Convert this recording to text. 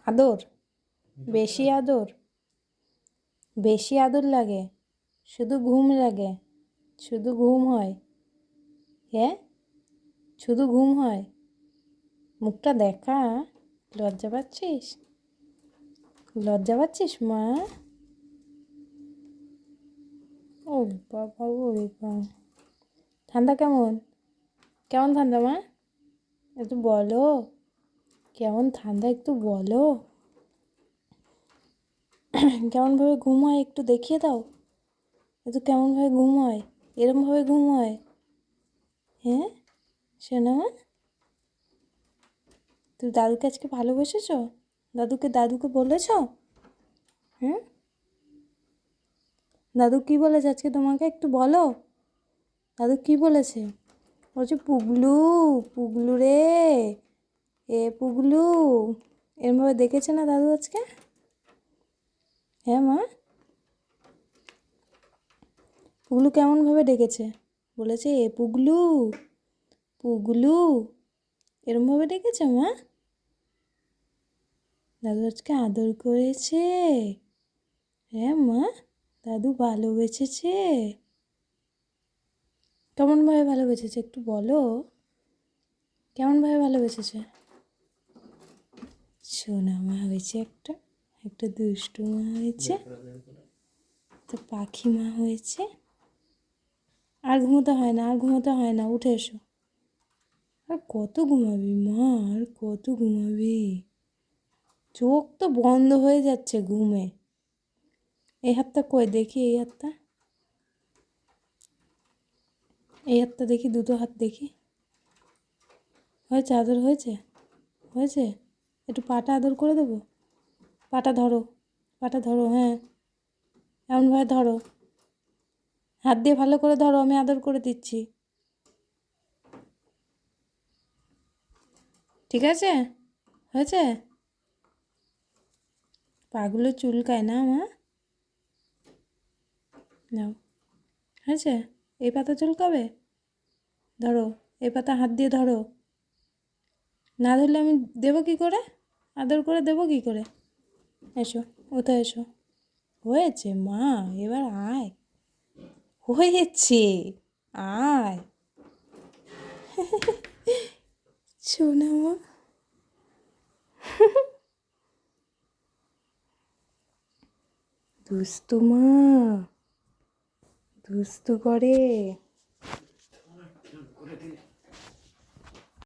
আদর, বেশি আদর, বেশি আদর লাগে, শুধু ঘুম লাগে, শুধু ঘুম হয়। হ্যাঁ, শুধু ঘুম হয়। মুখটা দেখা, লজ্জা পাচ্ছিস? লজ্জা পাচ্ছিস মা? ও বাবা, ও বাবা। ঠান্ডা কেমন? কেমন ঠান্ডা মা? একটু বলো, কেমন ঠান্ডা একটু বলো। কেমনভাবে ঘুম হয় একটু দেখিয়ে দাও। একটু কেমনভাবে ঘুম হয়, এরমভাবে ঘুম হয়? হ্যাঁ শোনা মা, তুই দাদুকে আজকে ভালোবেসেছ? দাদুকে বলেছ? হ্যাঁ, দাদু কী বলেছে আজকে তোমাকে একটু বলো। দাদু কী বলেছে? বলছে পুগলু, পুগলু রে, এ পুগলু। এরমভাবে দেখেছে না দাদু আজকে? হ্যাঁ মা, পুগলু কেমনভাবে ডেকেছে? বলেছে এ পুগলু, পুগলু, এরমভাবে ডেকেছে মা? দাদু আজকে আদর করেছে। হ্যাঁ মা, দাদু ভালোবেসেছে। কেমনভাবে ভালোবেসেছে একটু বলো। কেমনভাবে ভালোবেসেছে? সোনা মা হয়েছে একটা, একটা দুষ্টু মা হয়েছে, তো পাখি মা হয়েছে। আর ঘুমোতে হয় না, আর ঘুমোতে হয় না, উঠে এসো। আর কত ঘুমাবি মা, আর কত ঘুমাবি? চোখ তো বন্ধ হয়ে যাচ্ছে ঘুমে। এই হাতটা কই দেখি, এই হাতটা, এই হাতটা দেখি, দুটো হাত দেখি। হয়েছে আদর হয়েছে? হয়েছে? একটু পাটা আদর করে দেবো? পাটা ধরো, পাটা ধরো, হ্যাঁ এমনভাবে ধরো, হাত দিয়ে ভালো করে ধরো, আমি আদর করে দিচ্ছি। ঠিক আছে? হয়েছে? পাগুলো চুলকায় না মা? নাও, হয়েছে? এই পাতা চুলকাবে? ধরো, এই পাতা হাত দিয়ে ধরো। না ধরলে আমি দেবো কী করে? আদর করে দেবো কী করে? এসো, ওটা এসো। হয়েছে মা, এবার আয়। হয়েছে, আয়। শোনা মা, দুস্তু মা, দুস্তু করে।